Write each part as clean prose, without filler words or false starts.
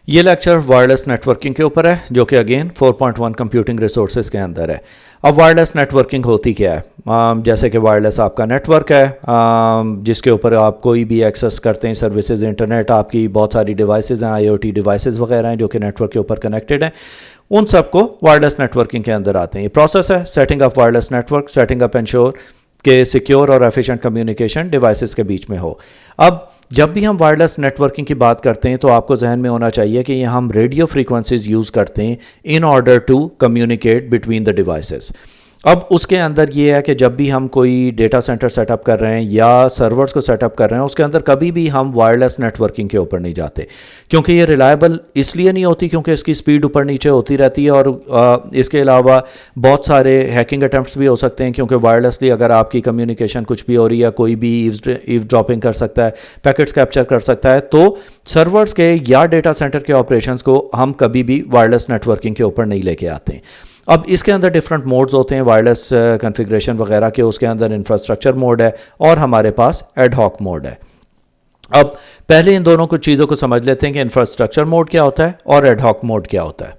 ये lecture wireless networking के ऊपर है जो कि अगेन 4.1 कंप्यूटिंग रिसोर्सेज के अंदर है। अब वायरलेस नेटवर्किंग होती क्या है? जैसे कि वायरलेस आपका नेटवर्क है जिसके ऊपर आप कोई भी एक्सेस करते हैं सर्विसेज, इंटरनेट, आपकी बहुत सारी डिवाइसेज हैं, IoT डिवाइसेज वगैरह हैं जो कि नेटवर्क के ऊपर कनेक्टेड हैं, उन सबको वायरलेस नेटवर्किंग के अंदर आते हैं। ये प्रोसेस है setting up wireless network, setting up ensure के सिक्योर और एफिशिएंट कम्युनिकेशन डिवाइसेस के बीच में हो। अब जब भी हम वायरलेस नेटवर्किंग की बात करते हैं तो आपको जहन में होना चाहिए कि ये हम रेडियो फ्रीक्वेंसीज यूज़ करते हैं in order to communicate between the devices. अब उसके अंदर ये है कि जब भी हम कोई डेटा सेंटर सेटअप कर रहे हैं या सर्वर्स को सेटअप कर रहे हैं उसके अंदर कभी भी हम वायरलेस नेटवर्किंग के ऊपर नहीं जाते, क्योंकि ये रिलायबल इसलिए नहीं होती क्योंकि इसकी स्पीड ऊपर नीचे होती रहती है और इसके अलावा बहुत सारे हैकिंग अटैम्प्ट्स भी हो सकते हैं, क्योंकि वायरलेसली अगर आपकी कम्युनिकेशन कुछ भी हो रही है, कोई भी ईव ड्रॉपिंग कर सकता है, पैकेट्स कैप्चर कर सकता है, तो सर्वर्स के या डेटा सेंटर के ऑपरेशंस को हम कभी भी वायरलेस नेटवर्किंग के ऊपर नहीं लेके आते। अब इसके अंदर डिफरेंट मोड्स होते हैं वायरलेस कॉन्फ़िगरेशन वगैरह के। उसके अंदर इंफ्रास्ट्रक्चर मोड है और हमारे पास एडहॉक मोड है। अब पहले इन दोनों कुछ चीज़ों को समझ लेते हैं कि इंफ्रास्ट्रक्चर मोड क्या होता है और एडहॉक मोड क्या होता है।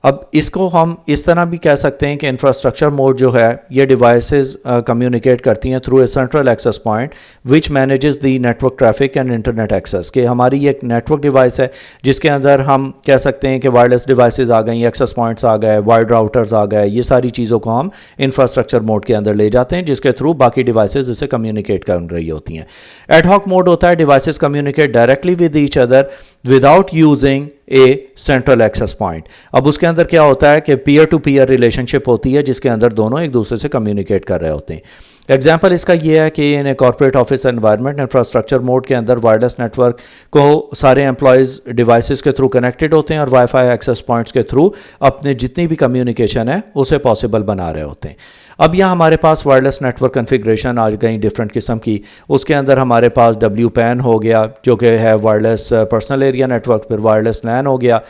अब इसको हम इस तरह भी कह सकते हैं कि इंफ्रास्ट्रक्चर मोड जो है ये डिवाइसेस कम्युनिकेट करती हैं through a central access point which manages the network traffic and internet access. कि हमारी एक नेटवर्क डिवाइस है जिसके अंदर हम कह सकते हैं कि वायरलेस डिवाइसेस आ गई, एक्सेस पॉइंट्स आ गए, वाइड राउटर्स आ गए, ये सारी चीज़ों को हम इंफ्रास्ट्रक्चर मोड के अंदर ले जाते हैं जिसके थ्रू बाकी डिवाइसेस इससे कम्युनिकेट कर रही होती हैं। एडहॉक मोड होता है devices communicate directly with each other without using A central access point. अब उसके अंदर क्या होता है कि पीयर टू पीयर रिलेशनशिप होती है जिसके अंदर दोनों एक दूसरे से कम्युनिकेट कर रहे होते हैं। एग्जाम्पल इसका ये है कि in corporate office environment infrastructure mode के अंदर वायरलेस नेटवर्क को सारे एम्प्लॉयज़ डिवाइसेस के थ्रू कनेक्टेड होते हैं और वाईफाई एक्सेस पॉइंट्स के थ्रू अपने जितनी भी कम्युनिकेशन है उसे पॉसिबल बना रहे होते हैं। अब यहाँ हमारे पास वायरलेस नेटवर्क कॉन्फ़िगरेशन आ गई डिफरेंट किस्म की। उसके अंदर हमारे पास WPAN हो गया जो कि है वायरलेस पर्सनल एरिया नेटवर्क, फिर वायरलेस LAN हो गया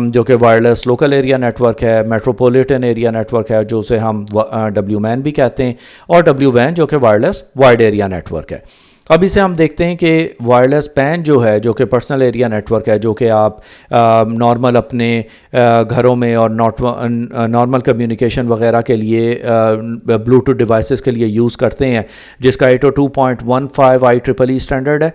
जो कि वायरलेस लोकल एरिया नेटवर्क है, मेट्रोपॉलिटन एरिया नेटवर्क है जो उसे हम WMAN भी कहते हैं, और WWAN जो कि वायरलेस वाइड एरिया नेटवर्क है। अब इसे हम देखते हैं कि वायरलेस PAN जो है जो कि पर्सनल एरिया नेटवर्क है जो कि आप नॉर्मल अपने घरों में और नॉर्मल कम्युनिकेशन वगैरह के लिए ब्लूटूथ डिवाइसेस के लिए यूज़ करते हैं, जिसका 802.15 IEEE स्टैंडर्ड है।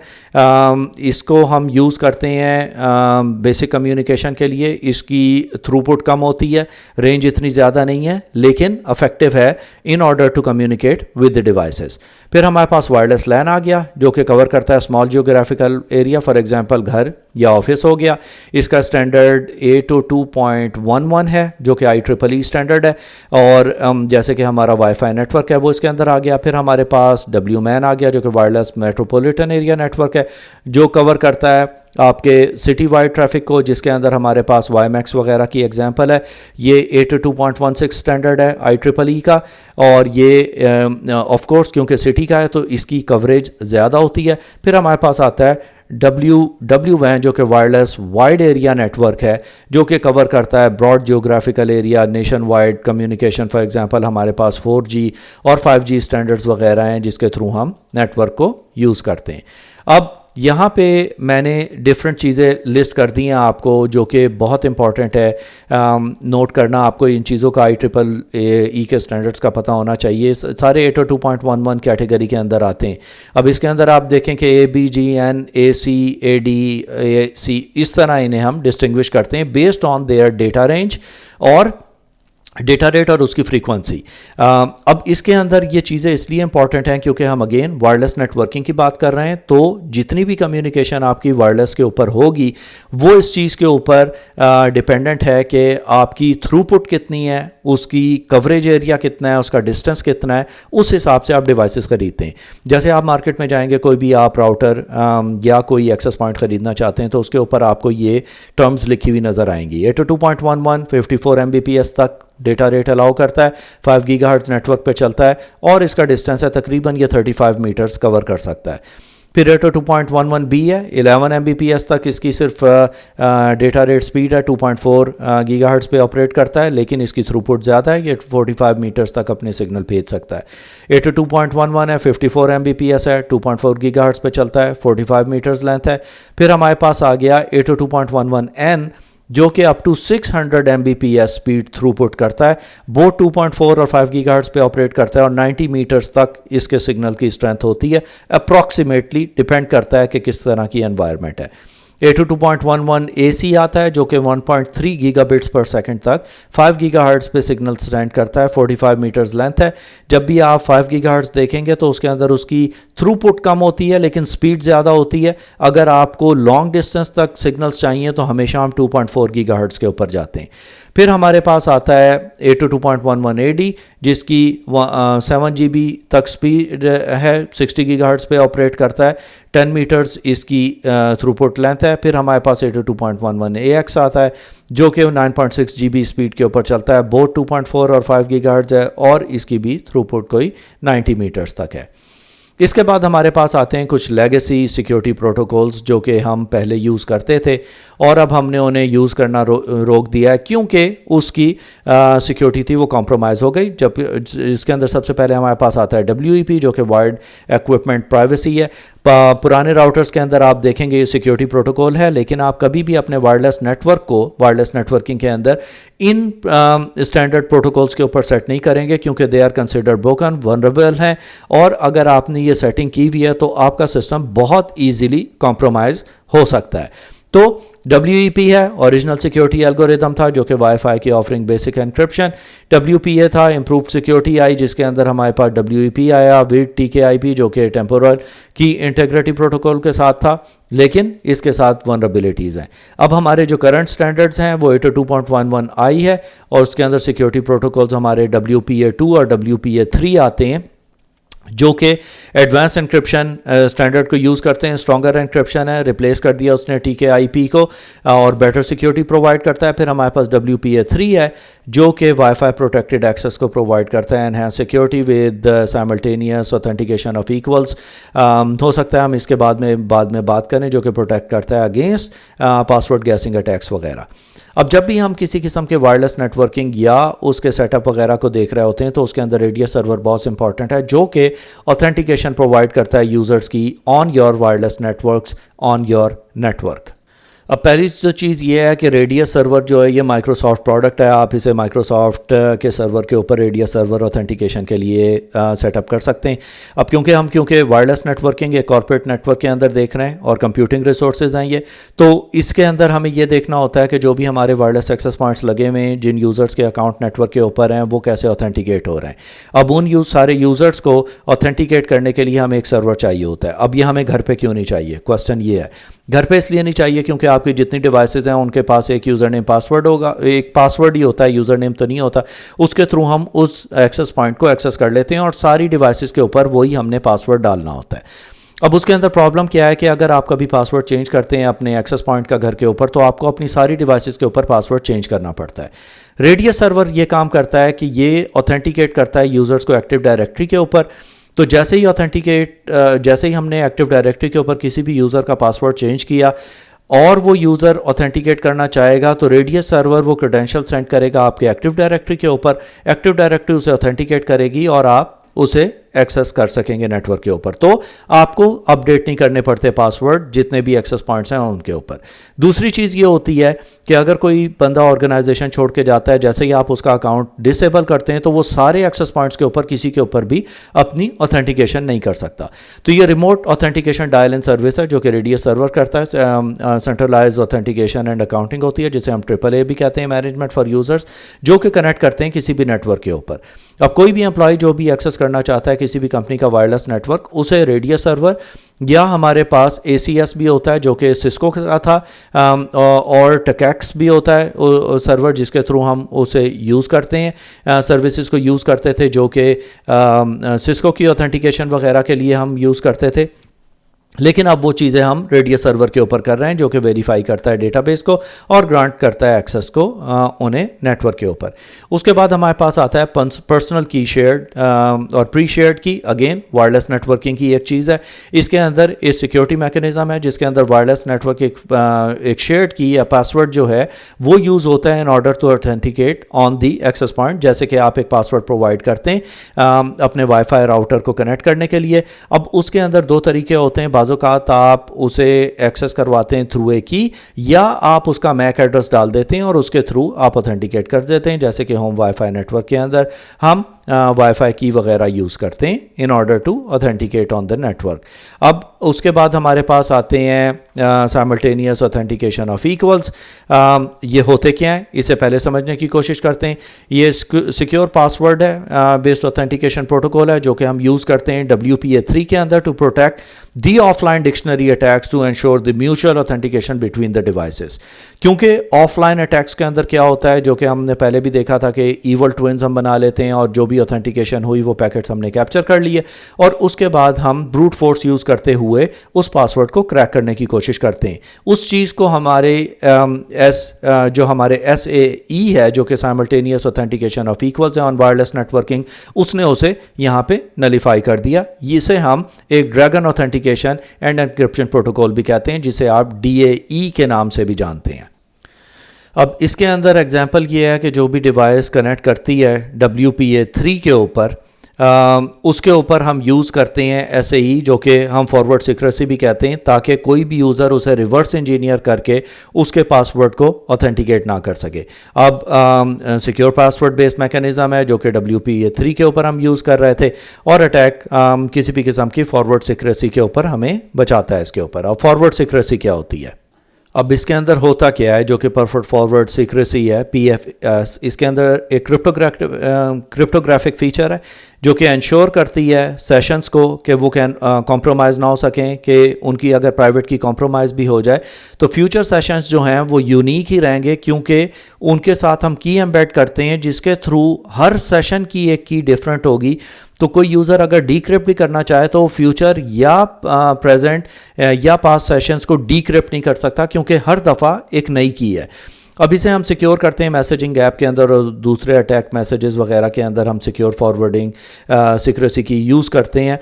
इसको हम यूज़ करते हैं बेसिक कम्युनिकेशन के लिए। इसकी थ्रूपुट कम होती है, रेंज इतनी ज़्यादा नहीं है, लेकिन अफेक्टिव है in order to communicate with the devices. फिर हमारे पास वायरलेस LAN आ गया जो कि कवर करता है small geographical area, for example घर या ऑफिस हो गया। इसका स्टैंडर्ड 802.11 है जो कि IEEE स्टैंडर्ड है, और जैसे कि हमारा वाईफाई नेटवर्क है वो इसके अंदर आ गया। फिर हमारे पास WMAN आ गया जो कि वायरलेस मेट्रोपॉलिटन एरिया नेटवर्क है जो कवर करता है आपके सिटी वाइड ट्रैफिक को, जिसके अंदर हमारे पास WiMAX वगैरह की एग्जांपल है। ये 802.16 स्टैंडर्ड है IEEE का, और ये ऑफ कोर्स क्योंकि सिटी का है तो इसकी कवरेज ज़्यादा होती है। फिर हमारे पास आता है WWAN जो कि वायरलेस वाइड एरिया नेटवर्क है जो कि कवर करता है broad geographical area, nation wide communication. For example हमारे पास 4G और 5G स्टैंडर्ड्स वगैरह हैं जिसके थ्रू हम नेटवर्क को यूज़ करते हैं। अब यहाँ पे मैंने डिफरेंट चीज़ें लिस्ट कर दी हैं आपको जो कि बहुत इंपॉर्टेंट है नोट करना। आपको इन चीज़ों का IEEE के स्टैंडर्ड्स का पता होना चाहिए। सारे 802.11 कैटेगरी के अंदर आते हैं। अब इसके अंदर आप देखें कि ABGN AC AD AC इस तरह इन्हें हम डिस्टिंग्विश करते हैं based on their data range और डेटा रेट और उसकी फ्रीक्वेंसी। अब इसके अंदर ये चीज़ें इसलिए इंपॉर्टेंट हैं क्योंकि हम अगेन वायरलेस नेटवर्किंग की बात कर रहे हैं, तो जितनी भी कम्युनिकेशन आपकी वायरलेस के ऊपर होगी वो इस चीज़ के ऊपर डिपेंडेंट है कि आपकी थ्रूपुट कितनी है, उसकी कवरेज एरिया कितना है, उसका डिस्टेंस कितना है, उस हिसाब से आप डिवाइसेस खरीदते हैं। जैसे आप मार्केट में जाएंगे, कोई भी आप राउटर या कोई एक्सेस पॉइंट ख़रीदना चाहते हैं तो उसके ऊपर आपको ये टर्म्स लिखी हुई नज़र आएंगी। 802.11 54 Mbps तक डेटा रेट अलाउ करता है, 5 GHz नेटवर्क पे चलता है और इसका डिस्टेंस है तकरीबन ये 35 मीटर्स कवर कर सकता है। फिर 802.11b है, 11 Mbps तक इसकी सिर्फ डेटा रेट स्पीड है, 2.4 गीगाहर्ट्ज़ पे ऑपरेट करता है, लेकिन इसकी थ्रूपुट ज़्यादा है, ये 45 मीटर्स तक अपने सिग्नल भेज सकता है। 802.11 है, 54 Mbps है, 2.4 गीगाहर्ट्ज़ पे चलता है, 45 मीटर्स लेंथ है। फिर हमारे पास आ गया 802.11n जो कि up to 600 Mbps speed throughput करता है, बोथ 2.4 और 5 गीगाहर्ट्ज़ पे ऑपरेट करता है और 90 मीटर्स तक इसके सिग्नल की स्ट्रेंथ होती है। अप्रॉक्सीमेटली डिपेंड करता है कि किस तरह की एनवायरनमेंट है। 802.11 AC आता है जो कि 1.3 गीगाबिट्स पर सेकंड तक 5 गीगाहर्ट्ज़ पे सिग्नल स्टैंड करता है, 45 मीटर्स लेंथ है। जब भी आप 5 गीगाहर्ट्ज़ देखेंगे तो उसके अंदर उसकी थ्रूपुट कम होती है लेकिन स्पीड ज़्यादा होती है। अगर आपको लॉन्ग डिस्टेंस तक सिग्नल्स चाहिए तो हमेशा हम 2.4 गीगाहर्ट्ज़ के ऊपर जाते हैं। फिर हमारे पास आता है 802.11 AD जिसकी 7 GB तक स्पीड है, 60 गीगाहर्ट्ज़ पे ऑपरेट करता है, 10 मीटर्स इसकी थ्रूपुट लेंथ है। फिर हमारे पास 802.11 AX आता है जो कि 9.6 GB स्पीड के ऊपर चलता है, बोथ 2.4 और 5 गीगाहर्ट्ज़ है और इसकी भी थ्रूपुट कोई 90 मीटर्स तक है। इसके बाद हमारे पास आते हैं कुछ लेगेसी सिक्योरिटी प्रोटोकॉल्स जो कि हम पहले यूज़ करते थे और अब हमने उन्हें यूज़ करना रोक दिया है क्योंकि उसकी सिक्योरिटी थी वो कॉम्प्रोमाइज़ हो गई। जब इसके अंदर सबसे पहले हमारे पास आता है WEP जो कि वायर्ड इक्विपमेंट प्राइवेसी है। पुराने राउटर्स के अंदर आप देखेंगे ये सिक्योरिटी प्रोटोकॉल है, लेकिन आप कभी भी अपने वायरलेस नेटवर्क को वायरलेस नेटवर्किंग के अंदर इन स्टैंडर्ड प्रोटोकॉल्स के ऊपर सेट नहीं करेंगे क्योंकि they are considered broken, vulnerable हैं और अगर आपने ये सेटिंग की हुई है तो आपका सिस्टम बहुत ईजीली कॉम्प्रोमाइज़ हो सकता है। तो WEP है, ओरिजिनल सिक्योरिटी एल्गोरिदम था जो कि वाईफाई की ऑफरिंग बेसिक एनक्रिप्शन। WPA था, इम्प्रूव सिक्योरिटी आई जिसके अंदर हमारे पास WEP आया विद TKIP जो कि टेम्पोरल की इंटीग्रिटी प्रोटोकॉल के साथ था, लेकिन इसके साथ वनरेबिलिटीज़ हैं। अब हमारे जो करंट स्टैंडर्ड्स हैं वो 802.11i है और उसके अंदर सिक्योरिटी प्रोटोकॉल्स हमारे WPA2 और WPA3 आते हैं जो कि एडवांस एनक्रिप्शन स्टैंडर्ड को यूज़ करते हैं। स्ट्रॉन्गर एनक्रिप्शन है, रिप्लेस कर दिया उसने TKIP को और बेटर सिक्योरिटी प्रोवाइड करता है। फिर हमारे पास WPA3 है जो कि वाईफाई प्रोटेक्टेड एक्सेस को प्रोवाइड करता है, enhance security with simultaneous authentication of equals. हो सकता है हम इसके बाद में बात करें, जो कि प्रोटेक्ट करता है अगेंस्ट पासवर्ड गैसिंग अटैक्स वगैरह। अब जब भी हम किसी किस्म के वायरलेस नेटवर्किंग या उसके सेटअप वगैरह को देख रहे होते हैं तो उसके अंदर रेडियस सर्वर बहुत इंपॉर्टेंट है जो कि ऑथेंटिकेशन प्रोवाइड करता है यूज़र्स की on your wireless networks on your network. अब पहली तो चीज़ ये है कि रेडियस सर्वर जो है ये माइक्रोसॉफ्ट प्रोडक्ट है, आप इसे माइक्रोसॉफ्ट के सर्वर के ऊपर रेडियस सर्वर ऑथेंटिकेशन के लिए सेटअप कर सकते हैं। अब क्योंकि वायरलेस नेटवर्किंग एक कॉर्पोरेट नेटवर्क के अंदर देख रहे हैं और कंप्यूटिंग रिसोर्सेज हैं ये, तो इसके अंदर हमें ये देखना होता है कि जो भी हमारे वायरलेस एक्सेस पॉइंट्स लगे हुए हैं जिन यूज़र्स के अकाउंट नेटवर्क के ऊपर हैं वो कैसे ऑथेंटिकेट हो रहे हैं। अब उन सारे यूज़र्स को ऑथेंटिकेट करने के लिए हमें एक सर्वर चाहिए होता है। अब ये हमें घर पे क्यों नहीं चाहिए, क्वेश्चन ये है। घर पे इसलिए नहीं चाहिए क्योंकि आपकी जितनी डिवाइसेज हैं उनके पास एक यूज़र नेम पासवर्ड होगा, एक पासवर्ड ही होता है, यूज़र नेम तो नहीं होता। उसके थ्रू हम उस एक्सेस पॉइंट को एक्सेस कर लेते हैं और सारी डिवाइसेस के ऊपर वही हमने पासवर्ड डालना होता है। अब उसके अंदर प्रॉब्लम क्या है कि अगर आप कभी पासवर्ड चेंज करते हैं अपने एक्सेस पॉइंट का घर के ऊपर तो आपको अपनी सारी डिवाइसेस के ऊपर पासवर्ड चेंज करना पड़ता है। रेडियस सर्वर ये काम करता है कि ये ऑथेंटिकेट करता है यूज़र्स को एक्टिव डायरेक्टरी के ऊपर। तो जैसे ही हमने एक्टिव डायरेक्टरी के ऊपर किसी भी यूज़र का पासवर्ड चेंज किया और वो यूज़र ऑथेंटिकेट करना चाहेगा तो रेडियस सर्वर वो क्रेडेंशियल सेंड करेगा आपके एक्टिव डायरेक्टरी के ऊपर, एक्टिव डायरेक्टरी उसे ऑथेंटिकेट करेगी और आप उसे एक्सेस कर सकेंगे नेटवर्क के ऊपर। तो आपको अपडेट नहीं करने पड़ते पासवर्ड जितने भी एक्सेस पॉइंट्स हैं उनके ऊपर। दूसरी चीज़ ये होती है कि अगर कोई बंदा ऑर्गेनाइजेशन छोड़ के जाता है, जैसे ही आप उसका अकाउंट डिसेबल करते हैं तो वो सारे एक्सेस पॉइंट्स के ऊपर किसी के ऊपर भी अपनी ऑथेंटिकेशन नहीं कर सकता। तो ये remote authentication dial in service है जो कि रेडियस सर्वर करता है। सेंट्रलाइज ऑथेंटिकेशन एंड अकाउंटिंग होती है जिसे हम AAA भी कहते हैं, मैनेजमेंट फॉर यूज़र्स, जो कि कनेक्ट करते हैं किसी भी नेटवर्क के ऊपर। अब कोई भी एम्प्लॉय जो भी एक्सेस करना चाहता है किसी भी कंपनी का वायरलेस नेटवर्क, उसे रेडियस सर्वर या हमारे पास ACS भी होता है जो कि सिस्को का था और टकैक्स भी होता है सर्वर जिसके थ्रू हम उसे यूज़ करते हैं, सर्विसेज को यूज़ करते थे जो कि सिस्को की ऑथेंटिकेशन वगैरह के लिए हम यूज़ करते थे। लेकिन अब वो चीज़ें हम रेडियस सर्वर के ऊपर कर रहे हैं जो कि वेरीफाई करता है डेटाबेस को और ग्रांट करता है एक्सेस को उन्हें नेटवर्क के ऊपर। उसके बाद हमारे पास आता है पर्सनल की शेयर्ड और प्री शेयर्ड की। अगेन वायरलेस नेटवर्किंग की एक चीज़ है। इसके अंदर एक सिक्योरिटी मैकेनिज्म है जिसके अंदर वायरलेस नेटवर्क एक शेयर्ड की या पासवर्ड जो है वो यूज़ होता है in order to authenticate on the access point. जैसे कि आप एक पासवर्ड प्रोवाइड करते हैं अपने वाईफाई राउटर को कनेक्ट करने के लिए। अब उसके अंदर दो तरीके होते हैं। बाज़-औक़ात आप उसे एक्सेस करवाते हैं थ्रू ए की, या आप उसका मैक एड्रेस डाल देते हैं और उसके थ्रू आप ऑथेंटिकेट कर देते हैं। जैसे कि होम वाईफाई नेटवर्क के अंदर हम वाईफाई की वगैरह यूज़ करते हैं in order to authenticate on the network. अब उसके बाद हमारे पास आते हैं साइमल्टेनियस ऑथेंटिकेशन ऑफ इक्वल्स। ये होते क्या हैं इसे पहले समझने की कोशिश करते हैं। ये सिक्योर पासवर्ड है बेस्ड ऑथेंटिकेशन प्रोटोकॉल है जो कि हम यूज़ करते हैं WPA3 के अंदर to protect the offline dictionary attacks to ensure the mutual authentication between the devices. क्योंकि ऑफलाइन अटैक्स के अंदर क्या होता है जो कि हमने पहले भी देखा था कि ईवल ट्विन्स हम बना लेते हैं और जो भी ऑथेंटिकेशन हुई वो पैकेट्स हमने कैप्चर कर लिए और उसके बाद हम ब्रूट फोर्स यूज़ करते हुए उस पासवर्ड को क्रैक करने की कोशिश करते हैं। उस चीज़ को हमारे जो हमारे SAE है जो कि साइमल्टेनियस ऑथेंटिकेशन ऑफ इक्वल्स है ऑन वायरलेस नेटवर्किंग, उसने उसे यहाँ पे नलीफाई कर दिया। इसे हम एक dragon authentication end encryption protocol भी कहते हैं जिसे आप DAE के नाम से भी जानते हैं। अब इसके अंदर एग्जांपल ये है कि जो भी डिवाइस कनेक्ट करती है WPA3 के ऊपर उसके ऊपर हम यूज़ करते हैं SAE जो कि हम फॉरवर्ड सीक्रेसी भी कहते हैं, ताकि कोई भी यूज़र उसे रिवर्स इंजीनियर करके उसके पासवर्ड को ऑथेंटिकेट ना कर सके। अब सिक्योर पासवर्ड बेस्ड मैकेनिज्म है जो कि WPA3 के ऊपर हम यूज़ कर रहे थे और अटैक किसी भी किस्म की फॉरवर्ड सीक्रेसी के ऊपर हमें बचाता है इसके ऊपर। अब फॉरवर्ड सीक्रेसी क्या होती है? अब इसके अंदर होता क्या है जो कि परफेक्ट फॉरवर्ड सीक्रेसी है PFS, इसके अंदर एक क्रिप्टोग्राफिक फीचर है जो कि इंश्योर करती है सेशंस को कि वो कॉम्प्रोमाइज़ ना हो सकें, कि उनकी अगर प्राइवेट की कॉम्प्रोमाइज़ भी हो जाए तो फ्यूचर सेशंस जो हैं वो यूनिक ही रहेंगे, क्योंकि उनके साथ हम की एम्बेड करते हैं जिसके थ्रू हर सेशन की एक की डिफरेंट होगी। तो कोई यूज़र अगर डीक्रिप्ट भी करना चाहे तो फ्यूचर या प्रेजेंट या पास्ट सेशंस को डीक्रिप्ट नहीं कर सकता, क्योंकि हर दफ़ा एक नई की है। अब इसे हम सिक्योर करते हैं मैसेजिंग ऐप के अंदर और दूसरे अटैक मैसेजेस वगैरह के अंदर हम सिक्योर फॉरवर्डिंग सीक्रेसी की यूज़ करते हैं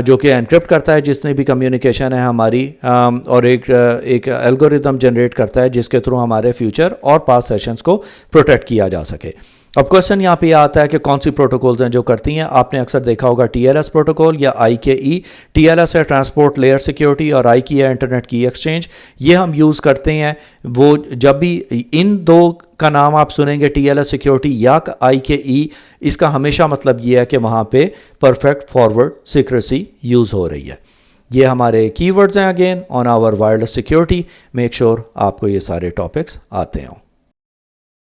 जो कि एनक्रिप्ट करता है जितनी भी कम्युनिकेशन है हमारी और एक एल्गोरिदम जनरेट करता है जिसके थ्रू हमारे फ्यूचर और पास्ट सेशंस को प्रोटेक्ट किया जा सके। अब क्वेश्चन यहाँ पे आता है कि कौन सी प्रोटोकॉल्स हैं जो करती हैं। आपने अक्सर देखा होगा TLS प्रोटोकॉल या IKE। TLS है ट्रांसपोर्ट लेयर सिक्योरिटी और IKE है इंटरनेट की एक्सचेंज। ये हम यूज़ करते हैं वो जब भी इन दो का नाम आप सुनेंगे TLS सिक्योरिटी या IKE, इसका हमेशा मतलब ये है कि वहाँ पे परफेक्ट फॉरवर्ड सीक्रेसी यूज़ हो रही है। ये हमारे कीवर्ड्स हैं again on our wireless security. Make sure आपको ये सारे टॉपिक्स आते हों।